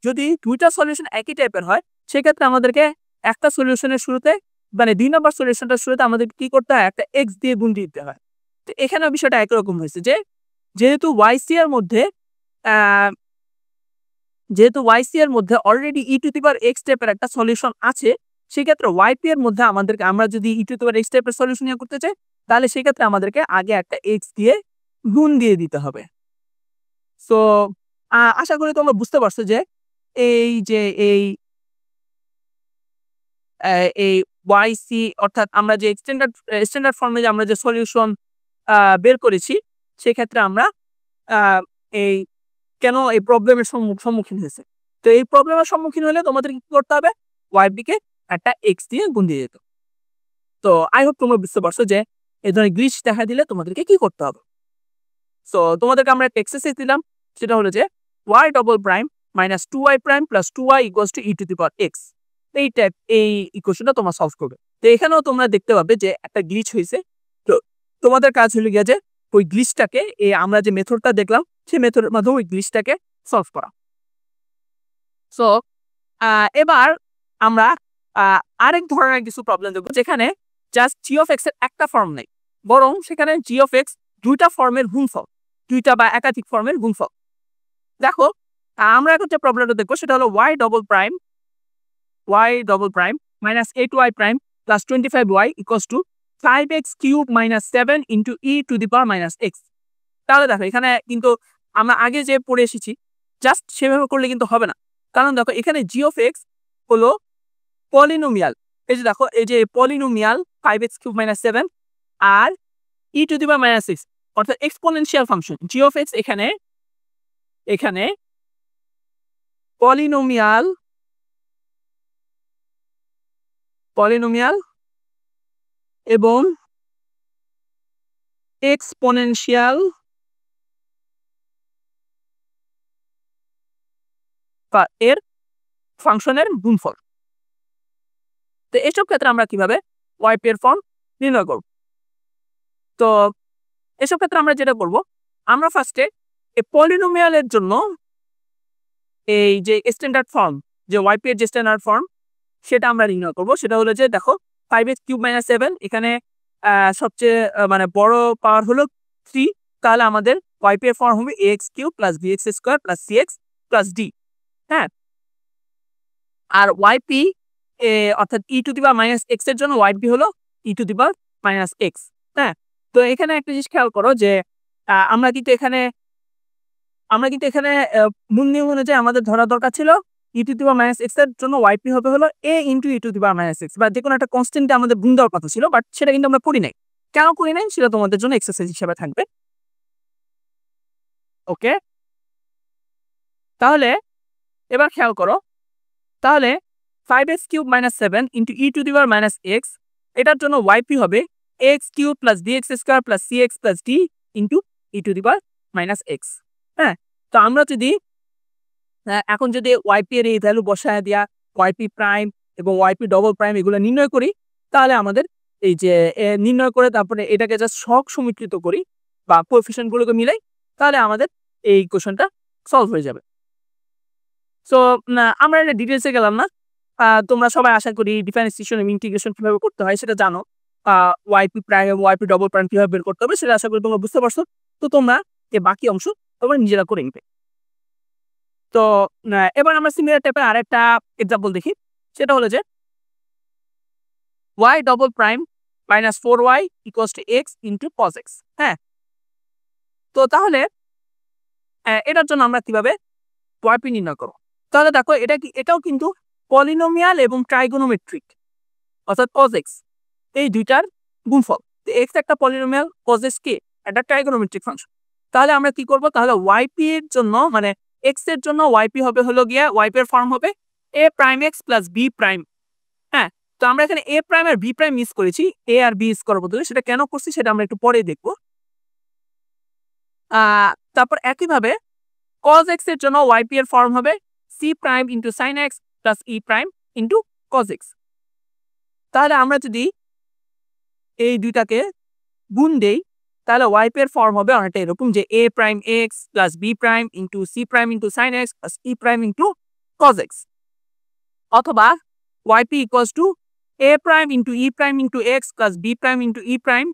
যদি দুইটা সলিউশন একই টাইপের হয়, সেক্ষেত্রে আমাদেরকে একটা সলিউশনের শুরুতে মানে 2 নম্বর সলিউশনটার শুরুতে আমাদের কি করতে হয়, একটা x দিয়ে গুণ দিতে হয়। তো এখানে বিষয়টা একরকম হয়েছে যে যেহেতু yc এর মধ্যে already e to the power x টাইপের একটা সলিউশন আছে, সেক্ষেত্রে yp এর মধ্যে আমরা যদি e to the power x টাইপের সলিউশন নিয়ে করতে চাই, তাহলে সেক্ষেত্রে আমাদেরকে আগে একটা x দিয়ে গুণ দিয়ে দিতে হবে। সো আশা করি তোমরা বুঝতে পারছো যে এই যে এই yc অর্থাৎ আমরা যে স্ট্যান্ডার্ড ফর্মে যে আমরা যে সলিউশন বের করেছি, সেক্ষেত্রে আমরা এই কেন এই প্রবলেমের সম্মুখীন হয়েছে। তো এই প্রবলেমের সম্মুখীন হলে তোমাদের কি করতে হবে, yp কে একটা x দিয়ে গুণ দিয়ে যেত। তো আই হোপ তোমরা বুঝতে পারছো যে এই ধরনের গ্লিচ দেখা দিলে তোমাদেরকে কি করতে হবে। সো তোমাদেরকে আমরা একটা এক্সারসাইজ দিলাম, সেটা হলো যে y double prime minus 2y prime plus 2y equals two e to the power x, এই ইকুয়েশনটা তোমরা সলভ করবে। তো এখানেও তোমরা দেখতে পাবে যে একটা গ্লিচ হয়েছে। তো তোমাদের কাজ হলো গিয়ে যে ওই গ্লিচটাকে আমরা যে মেথডটা দেখলাম সেই মেথডের মাধ্যমে ওই গ্লিচটাকে সলভ করা। সো এবার আমরা আরেক ধরনের কিছু প্রবলেম দেখব, যেখানে জাস্ট g of x এর একটা ফর্ম নেই, বরং সেখানে g of x দুইটা ফর্মের গুণফল, দুইটা বা একাধিক ফর্মের গুণফল। দেখো আমরা এখন যে প্রবলেমটা দেখবো সেটা হলো y double prime minus 8y prime plus 25y equals to 5x cube minus 7 into e to the power minus x। তাহলে দেখো এখানে কিন্তু আমরা আগে যে পড়ে এসেছি জাস্ট সেভাবে করলে কিন্তু হবে না, কারণ দেখো এখানে g of x হলো পলিনোমিয়াল। এই যে দেখো এই যে পলিনোমিয়াল 5x কিউব মাইনাস 7 আর e to the power minus 6 অর্থাৎ exponential function g of x এখানে পলিনোমিয়াল এবং এক্সপোনেনশিয়াল এর ফাংশনের গুণফল। তো এসব ক্ষেত্রে আমরা কিভাবে yp এর ফর্ম নির্ণয় করব। তো এসব ক্ষেত্রে আমরা যেটা করব, আমরা ফার্স্টে এই পলিনোমিয়ালের জন্য এই যে স্ট্যান্ডার্ড ফর্ম, যে yp এর যে স্ট্যান্ডার্ড ফর্ম সেটা আমরা নির্ণয় করব। সেটা হলো যে দেখো 5x কিউব মাইনাস 7, এখানে সবচেয়ে মানে বড় পাওয়ার হলো 3, তাহলে আমাদের yp এর ফর্ম হবে ax cube plus bx square plus cx plus d। হ্যাঁ, আর yp অর্থাৎ e to the power minus x এর জন্য yp হলো e to the power minus x। হ্যাঁ, তো এখানে একটা জিনিস খেয়াল করো যে আমরা কিন্তু এখানে মূল নিয়ম অনুযায়ী আমাদের ধরা দরকার ছিল e to the power minus x এর জন্য yp হবে হলো a into e to the power minus x, বা যে কোনো একটা কনস্ট্যান্টে আমাদের গুণ দেওয়ার কথা ছিল, বাট সেটা কিন্তু আমরা করি নাই। কেন করি নাই সেটা তোমাদের জন্য এক্সারসাইজ হিসেবে থাকবে। ওকে, তাহলে এবার খেয়াল করো, তাহলে 5x cube minus 7 into e to the power minus x, এটার জন্য yp হবে x cube plus bx square plus cx plus d into e to the power minus x। হ্যাঁ, তো আমরা যদি এখন যদি yp এর এই ভ্যালু বসায় দিয়া yp প্রাইম এবং yp ডবল প্রাইম এগুলো নির্ণয় করি, তাহলে আমাদের এই যে নির্ণয় করে তারপরে এটাকে জাস্ট সহগ সমীকৃত করি বা কোএফিসিয়েন্ট গুলোকে মিলাই, তাহলে আমাদের এই ইকুয়েশনটা সলভ হয়ে যাবে। সো আমরা এটা ডিটেলসে গেলাম না, তোমরা সবাই আশা করি ডিফারেন্সিয়েশন এবং ইন্টিগ্রেশন কিভাবে করতে হয় সেটা জানো। yp প্রাইম এবং yp ডবল প্রাইম কিভাবে বের করতে হবে সেটা আশা করি তোমরা বুঝতে পারছো। তো তোমরা এই বাকি অংশ তোমরা নিজেরা করে নিবে। তো এবার আমরা সিমিলার টাইপের আরেকটা এক্সাম্পল দেখি, সেটা হলো যে y double prime minus 4y equals two x into cos x। হ্যাঁ, তো তাহলে এটার জন্য আমরা কিভাবে yp নির্ণয় করব। তাহলে দেখো এটাও কিন্তু পলিনোমিয়াল এবং ট্রাইগোনোমেট্রিক, অর্থাৎ cos x এই দুইটার গুণফল। তো x একটা পলিনোমিয়াল, cos x কি একটা ট্রাইগোনোমেট্রিক ফাংশন। তাহলে আমরা কি করব, তাহলে ওয়াইপি এর জন্য মানে এক্স এর জন্য ওয়াইপি হবে হলো গিয়া ওয়াইপি এর ফর্ম হবে a prime x plus b prime. হ্যাঁ, তো আমরা এখানে এ প্রাইম আর বি প্রাইম মিস করেছি, এ আর বি ইউজ করার বদলে। সেটা কেন করছি সেটা আমরা একটু পরে দেখবো। তারপর একইভাবে cos x এর জন্য yp এর ফর্ম হবে c prime into sine x plus e prime into cos x। তাহলে আমরা যদি এই দুইটাকে গুণ দেই তাহলে yp এর ফর্ম হবে অনেকটা এরকম যে a prime x plus b prime into c prime into sine x plus e prime into cos x, অথবা yp equals to a prime into e prime into x plus b prime into e prime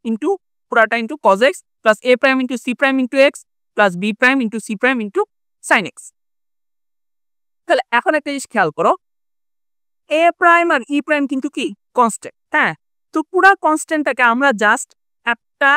into পুরাটা into cos x plus a prime into c prime into x plus b prime into c prime into sine x. তাহলে এখন একটা জিনিস খেয়াল করো, এ prime আর ই prime কিন্তু কি constant. হ্যাঁ, তো পুরা কনস্ট্যান্টটাকে আমরা জাস্ট একটা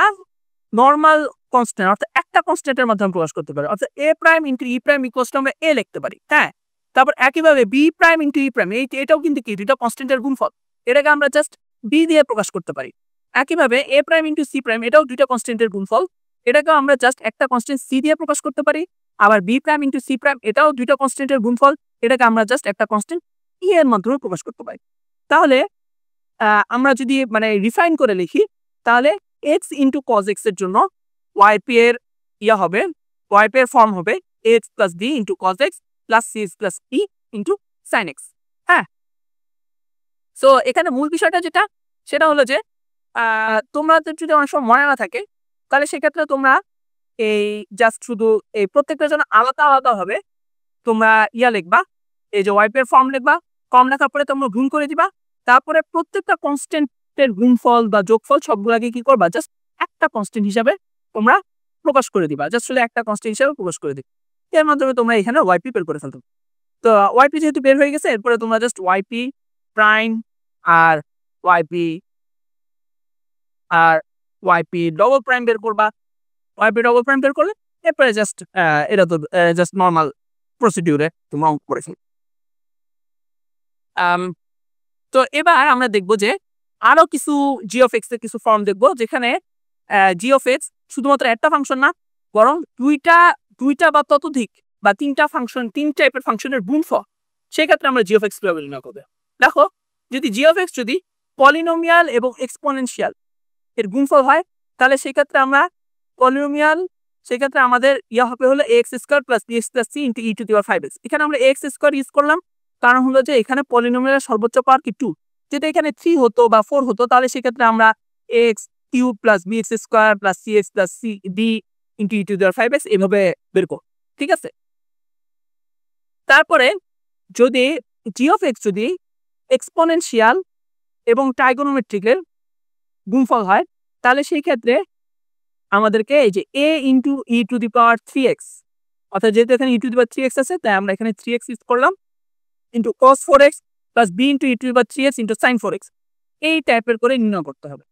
নর্মাল কনস্ট্যান্ট অর্থাৎ একটা কনস্ট্যান্টের মাধ্যমে প্রকাশ করতে পারি, অর্থাৎ a prime into e prime equals to আমরা এ লিখতে পারি। হ্যাঁ, তারপর একইভাবে b prime into e prime এটাও কিন্তু কি দুটো কনস্ট্যান্টের গুণফল, এটাকে আমরা জাস্ট বি দিয়ে প্রকাশ করতে পারি। একইভাবে এ প্রাইম ইন্টু সি প্রাইম এটাও দুইটা কনস্ট্যান্টের গুণফল, এটাকেও আমরা জাস্ট একটা কনস্ট্যান্ট সি দিয়ে প্রকাশ করতে পারি। আবার b prime into c prime এটাও দুইটা কনস্ট্যান্টের গুণফল, এটাকে আমরা জাস্ট একটা কনস্ট্যান্ট ই এর মাধ্যমে প্রকাশ করতে পারি। তাহলে আমরা যদি মানে রিফাইন করে লিখি তাহলে এক্স ইন্টু কজ এক্স এর জন্য ওয়াইপি এর হবে ওয়াইপি এর ফর্ম হবে x plus b into cos x plus c plus e into sine x. হ্যাঁ, সো এখানে মূল বিষয়টা যেটা সেটা হলো যে তোমাদের যদি অনেক সময় মনে না থাকে তাহলে সেক্ষেত্রে তোমরা এই জাস্ট শুধু এই প্রত্যেকটার জন্য আলাদা আলাদা হবে তোমরা লিখবা, এই যে ওয়াইপি এর ফর্ম লিখবা, কম লেখার পরে তোমরা গুণ করে দিবা, তারপরে প্রত্যেকটা কনস্ট্যান্টের গুণফল বা যোগফল সবগুলাকে কি করবা জাস্ট একটা কনস্ট্যান্ট হিসাবে তোমরা প্রকাশ করে দিবা, জাস্ট শুধু একটা কনস্ট্যান্ট হিসাবে প্রকাশ করে দিবা। এর মাধ্যমে তোমরা এখানে ওয়াইপি বের করে ফেলতে। তো ওয়াইপি যেহেতু বের হয়ে গেছে এরপরে তোমরা জাস্ট ওয়াইপি প্রাইম আর ওয়াইপি ডবল প্রাইম বের করবা। ওয়াইপি ডবল প্রাইম বের করলে এরপরে জাস্ট এটা তো জাস্ট নর্মাল প্রসিডিউরে তোমরা অঙ্ক করে ফেলবে। তো এবার আমরা দেখব যে আরো কিছু জি অফ এক্স এর কিছু ফর্ম দেখব যেখানে জি অফ এক্স শুধুমাত্র একটা ফাংশন না বরং দুইটা বা ততোধিক বা তিনটা ফাংশন, তিন টাইপের ফাংশনের গুণফল, সেক্ষেত্রে আমরা জি অফ এক্স কিভাবে নির্ণয় করব। দেখো, যদি জি অফ এক্স যদি পলিনোমিয়াল এবং এক্সপোনেনশিয়াল এর গুণফল হয় তাহলে সেক্ষেত্রে আমরা পলিনোমিয়াল, সেক্ষেত্রে আমাদের হবে হলো x square plus b x plus c into e to the power 5x। এখানে আমরা এক্স স্কোয়ার ইউজ করলাম কারণ হলো যে এখানে পলিনোমিয়ালের সর্বোচ্চ পাওয়ার কি 2, যদি এখানে 3 হতো বা 4 হতো তাহলে সেক্ষেত্রে আমরা x cube plus b x square plus c x plus c d into e to the power 5x এভাবে বের করব। ঠিক আছে, তারপরে যদি জি অফ এক্স যদি এক্সপোনেনশিয়াল এবং ট্রাইগোনোমেট্রিকের গুণফল হয় তাহলে সেই ক্ষেত্রে আমাদেরকে এই যে a into e to the power 3x, অর্থাৎ যেহেতু এখানে ই টু দি পাওয়ার 3x আছে তাই আমরা এখানে 3x ইউজ করলাম, into cos 4x plus b into e to the power 3x into sin 4x, এই টাইপের করে নির্ণয় করতে হবে।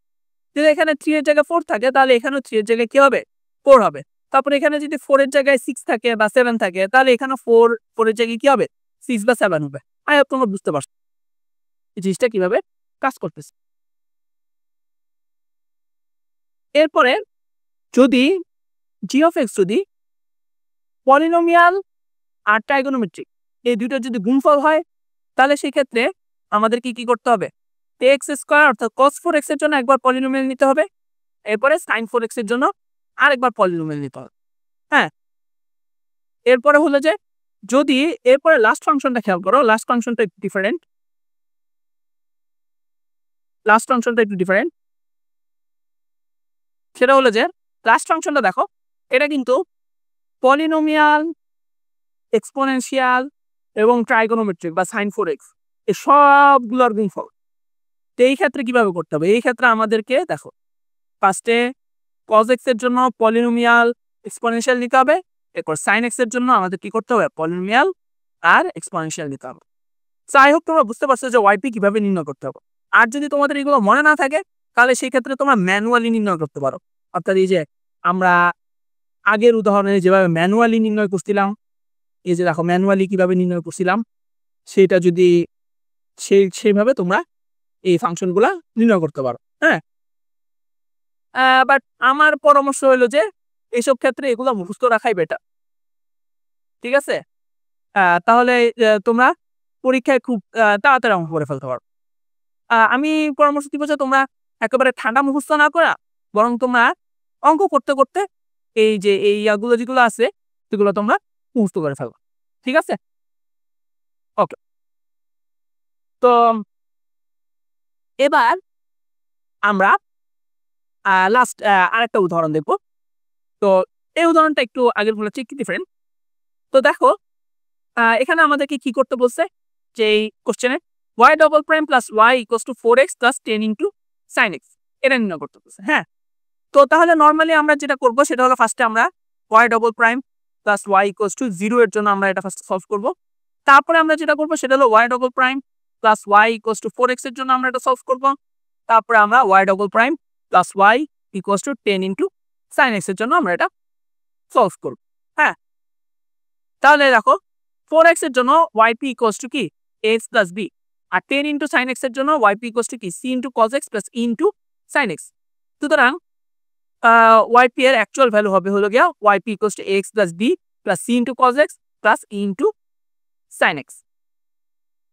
যদি এখানে 3 এর জায়গায় 4 থাকে তাহলে এখানেও 3 এর জায়গায় কি হবে 4 হবে। তারপর এখানে যদি 4 এর জায়গায় 6 থাকে বা 7 থাকে তাহলে এখানে 4 এর জায়গায় কি হবে 6 বা 7 হবে। আই হোপ তোমরা বুঝতে পারছো এই জিনিসটা কিভাবে কাজ করতেছে। এরপরে যদি জি অফ এক্স যদি পলিনোমিয়াল আর ট্রাইগোনোমেট্রিক এই দুটো যদি গুণফল হয় তাহলে সেই ক্ষেত্রে আমাদের কি করতে হবে, এক্স স্কোয়ার অর্থাৎ cos 4x এর জন্য একবার পলিনোমিয়াল নিতে হবে, এরপরে sin 4x এর জন্য আরেকবার পলিনোমিয়াল নিতে হবে। হ্যাঁ, এরপরে হলো যে যদি এরপরে লাস্ট ফাংশনটা খেয়াল করো, লাস্ট ফাংশনটা একটু ডিফারেন্ট, সেটা হলো যে লাস্ট ফাংশনটা দেখো এটা কিন্তু পলিনোমিয়াল, এক্সপোনেনশিয়াল এবং ট্রাইগোনোমেট্রিক বা sin 4x এই সবগুলোর গুণফল। তো এই ক্ষেত্রে কিভাবে করতে হবে, এই ক্ষেত্রে আমাদেরকে দেখো ফার্স্টে cos x এর জন্য পলিনোমিয়াল এক্সপোনেনশিয়াল নিতে হবে, এরপর sin x এর জন্য আমাদের কি করতে হবে পলিনোমিয়াল আর এক্সপোনেনশিয়াল নিতে হবে। যাই হোক তোমরা বুঝতে পারছো যে ওয়াইপি কিভাবে নির্ণয় করতে হবে। আর যদি তোমাদের এগুলো মনে না থাকে তাহলে সেই ক্ষেত্রে তোমরা ম্যানুয়ালি নির্ণয় করতে পারো, অর্থাৎ এই যে আমরা আগের উদাহরণে যেভাবে ম্যানুয়ালি নির্ণয় করছিলাম, এই যে দেখো ম্যানুয়ালি কিভাবে নির্ণয় করছিলাম সেটা যদি সেইভাবে তোমরা এই ফাংশনগুলা নির্ণয় করতে পারো। হ্যাঁ, বাট আমার পরামর্শ হলো যে এইসব ক্ষেত্রে এগুলো মুখস্থ রাখাই বেটার। ঠিক আছে? তাহলে তোমরা পরীক্ষায় খুব তাড়াতাড়ি অঙ্ক করে ফেলতে পারো। আমি পরামর্শ দিব যে তোমরা একেবারে ঠান্ডা মুখস্থ না করা, বরং তোমরা অঙ্ক করতে করতে এই যে এই ইয়াগুলো যেগুলো আছে সেগুলো তোমরা মুখস্থ করে ফেলবা। ঠিক আছে? ওকে। তো এবার আমরা লাস্ট আরেকটা উদাহরণ দেখব। তো এই উদাহরণটা একটু আগের গুলোর চেয়ে একটু ডিফারেন্ট। তো দেখো এখানে আমাদেরকে কি করতে বলছে যে এই কোশ্চেনে y double prime plus y equals to 4x plus 10 into sin x এটা নির্ণয় করতে বলছে। হ্যাঁ, তো তাহলে নরমালি আমরা যেটা করব সেটা হলো ফার্স্টে আমরা y double prime plus y equals to 0 এর জন্য আমরা এটা ফার্স্ট সলভ করব। তারপরে আমরা যেটা করব সেটা হলো y double prime plus y equals to 4x এর জন্য আমরা এটা সলভ করব। তারপরে আমরা y double prime plus y equals to 10 into sin x এর জন্য আমরা এটা সলভ করব। হ্যাঁ, তাহলে দেখো 4x এর জন্য yp equals to কি x plus b, আর 10 into sin x এর জন্য yp equals to কি c into cos x plus e into sin x। সুতরাং yp এর অ্যাকচুয়াল ভ্যালু হবে হলো গিয়া yp equals to x plus b plus c into cos x plus e into sin x।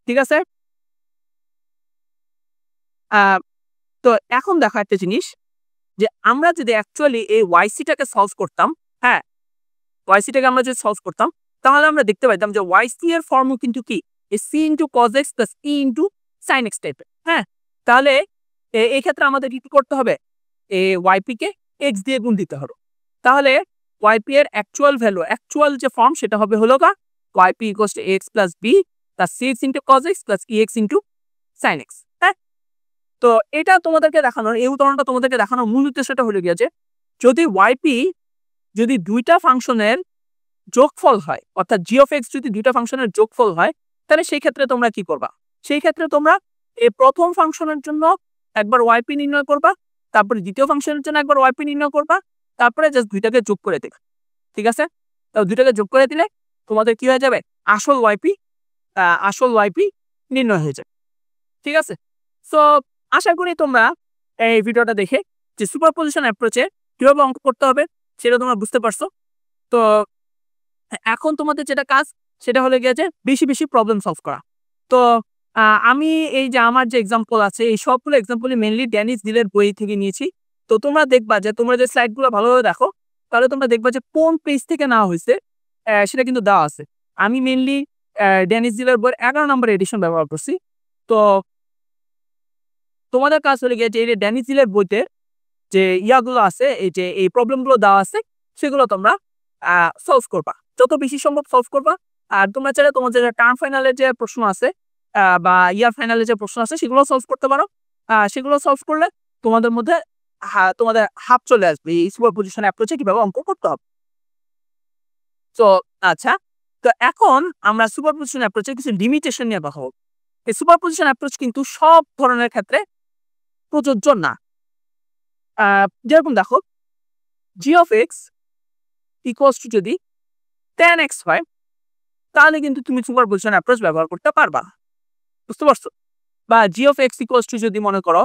ঠিক আছে? তো এখন দেখো একটা জিনিস, যে আমরা যদি অ্যাকচুয়ালি এই yc-টাকে সলভ করতাম, হ্যাঁ yc-টাকে আমরা যদি সলভ করতাম তাহলে আমরা দেখতে পাইতাম যে yc এর ফর্মও কিন্তু কি c into cos x plus e into sin x টাইপের। হ্যাঁ, তাহলে এই ক্ষেত্রে আমাদের কি করতে হবে, yp কে x দিয়ে গুণ দিতে হবে। তাহলে yp এর অ্যাকচুয়াল ভ্যালু, অ্যাকচুয়াল যে ফর্ম সেটা হবে হলো yp equals to x plus b plus cx into cos x plus ex into sin x। হ্যাঁ, তো এটা তোমাদেরকে দেখানোর, এই উদাহরণটা তোমাদেরকে দেখানোর মূল উদ্দেশ্যটা হলো গিয়া যে যদি yp যদি দুইটা ফাংশনের যোগফল হয়, অর্থাৎ g of x যদি দুইটা ফাংশনের যোগফল হয়, তাহলে সেই ক্ষেত্রে তোমরা কি করবা, সেই ক্ষেত্রে তোমরা এই প্রথম ফাংশনের জন্য একবার yp নির্ণয় করবা, তারপরে দ্বিতীয় ফাংশনের জন্য একবার yp নির্ণয় করবা, তারপরে জাস্ট দুইটাকে যোগ করে দিবে। ঠিক আছে? তো দুইটাকে যোগ করে দিলে তোমাদের কি হয়ে যাবে, আসল yp নির্ণয় হয়ে যাবে। ঠিক আছে? সো আশা করি তোমরা এই ভিডিওটা দেখে যে সুপারপজিশন অ্যাপ্রোচে কিভাবে অঙ্ক করতে হবে সেটা তোমরা বুঝতে পারছো। তো এখন তোমাদের যেটা কাজ সেটা হলো গিয়ে যে বেশি বেশি প্রবলেম সলভ করা। তো আমি এই যে আমার যে এক্সাম্পল আছে এই সবগুলো এক্সাম্পলই মেনলি ড্যানিস ডিলের বই থেকে নিয়েছি। তো তোমরা দেখবা যে তোমরা যে স্লাইডগুলো ভালোভাবে দেখো তাহলে তোমরা দেখবা যে কোন পেজ থেকে নেওয়া হয়েছে সেটা কিন্তু দেওয়া আছে। আমি মেনলি ড্যানিস ডিলের বইয়ের 11 নম্বর এডিশন ব্যবহার করছি। তো তোমাদের কাজ হলে গিয়ে যে এই ড্যানিস ডিলের বইতে যে ইয়াগুলো আছে, এই যে এই প্রবলেমগুলো দেওয়া আছে সেগুলো তোমরা সলভ করবা, যত বেশি সম্ভব সলভ করবা। আর তোমরা চাইলে তোমাদের যে টার্ম ফাইনালের যে প্রশ্ন আছে বা ইয়ার ফাইনালের যে প্রশ্ন আছে সেগুলো সলভ করতে পারো। সেগুলো সলভ করলে তোমাদের মধ্যে তোমাদের হাফ চলে আসবে এই সুপারপজিশন অ্যাপ্রোচে কিভাবে অঙ্ক করতে হবে। তো আচ্ছা, তো এখন আমরা সুপারপজিশন অ্যাপ্রোচে কিছু লিমিটেশন নিয়ে কথা বলব। এই সুপারপজিশন অ্যাপ্রোচ কিন্তু সব ধরনের ক্ষেত্রে প্রযোজ্য না। যেরকম দেখো g of x equals to যদি tan x হয় তাহলে কিন্তু তুমি সুপারপজিশন অ্যাপ্রোচ ব্যবহার করতে পারবা। বুঝতে পারছো? বা g of x equals to যদি মনে করো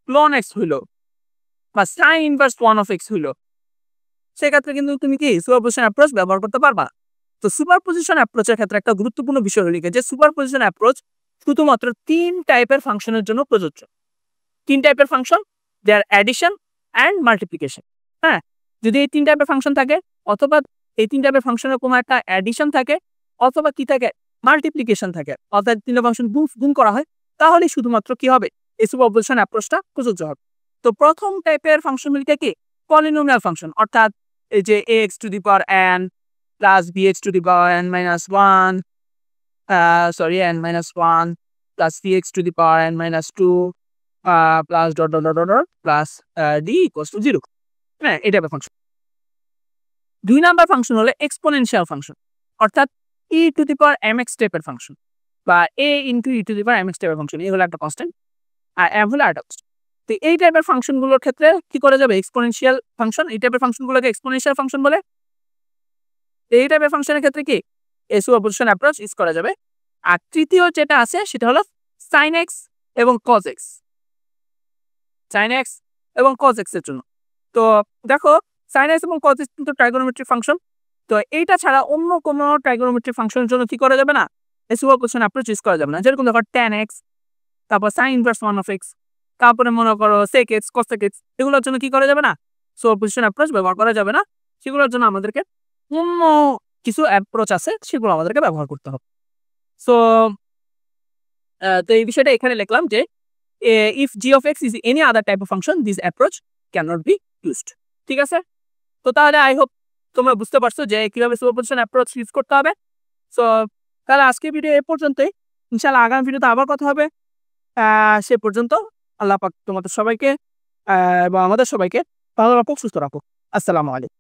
ln x হইলো বা sin inverse 1 of x হইলো, সেক্ষেত্রে কিন্তু তুমি কি সুপারপজিশন অ্যাপ্রোচ ব্যবহার করতে পারবা। তো সুপারপজিশন অ্যাপ্রোচের ক্ষেত্রে একটা গুরুত্বপূর্ণ বিষয় হলো যে সুপারপজিশন অ্যাপ্রোচ শুধুমাত্র 3 টাইপের ফাংশনের জন্য প্রযোজ্য। 3 টাইপের function, their addition and multiplication. হ্যাঁ, যদি এই 3 টাইপের ফাংশন থাকে অথবা এই 3 টাইপের ফাংশনের কোনো একটা অ্যাডিশন থাকে অথবা কি থাকে মাল্টিপ্লিকেশন থাকে, অর্থাৎ 3টা ফাংশন গুণ করা হয়, তাহলে শুধুমাত্র কি হবে এই সুপারপজিশন অ্যাপ্রোচটা প্রযোজ্য হবে। তো প্রথম টাইপের ফাংশনগুলিকে কি পলিনোমিয়াল ফাংশন, অর্থাৎ এই যে ax two the power n plus bx two the power n minus 1 n minus 1 plus cx two the power n minus 2 plus dot dot dot dot plus d equals to 0। হ্যাঁ, এটা টাইপের function. 2 number function হলো exponential function, অর্থাৎ e to the power mx টাইপের function বা a into e to the power mx টাইপের function. এই হলো একটা কনস্ট্যান্ট আর m হলো আরেকটা কনস্ট্যান্ট। তো এই টাইপের ফাংশনগুলোর ক্ষেত্রে কি করা যাবে, এক্সপোনেনশিয়াল ফাংশন, এই টাইপের ফাংশনগুলোকে এক্সপোনেনশিয়াল ফাংশন বলে। এই টাইপের ফাংশনের ক্ষেত্রে কি এই সুপারপজিশন অ্যাপ্রোচ ইউজ করা যাবে। আর তৃতীয় যেটা আছে সেটা হলো sin x এবং cos x, sin x এবং cos x এর জন্য। তো দেখো সাইনাস এবং কজ কিন্তু ট্রাইগোনোমেট্রিক ফাংশন। তো এইটা ছাড়া অন্য কোনো ট্রাইগোনোমেট্রিক ফাংশনের জন্য কি করা যাবে না? এই সুপারপজিশন অ্যাপ্রোচ ইউজ করা যাবে না। যেরকম দেখো tan x, তারপর sin ইনভার্স 1 of x, তারপরে মনে করো sec x, cos x, এগুলোর জন্য কি করা যাবে না? সুপারপজিশন অ্যাপ্রোচ ব্যবহার করা যাবে না। সেগুলোর জন্য আমাদেরকে অন্য কিছু অ্যাপ্রোচ আছে, সেগুলো আমাদেরকে ব্যবহার করতে হবে। সো তো এই বিষয়টা এখানে লিখলাম যে if g of x is any other type of function, this approach cannot be used. ঠিক আছে? তো তাহলে আই হোপ তোমরা বুঝতে পারছো যে কিভাবে সুপারপজিশন অ্যাপ্রোচ ইউজ করতে হবে। সো তাহলে আজকের ভিডিও এ পর্যন্তই। ইনশাআল্লাহ আগামী ভিডিওতে আবার কথা হবে। সে পর্যন্ত আল্লাহ পাক তোমাদের সবাইকে এবং আমাদের সবাইকে ভালো রাখুক, সুস্থ রাখুক। আসসালামু আলাইকুম।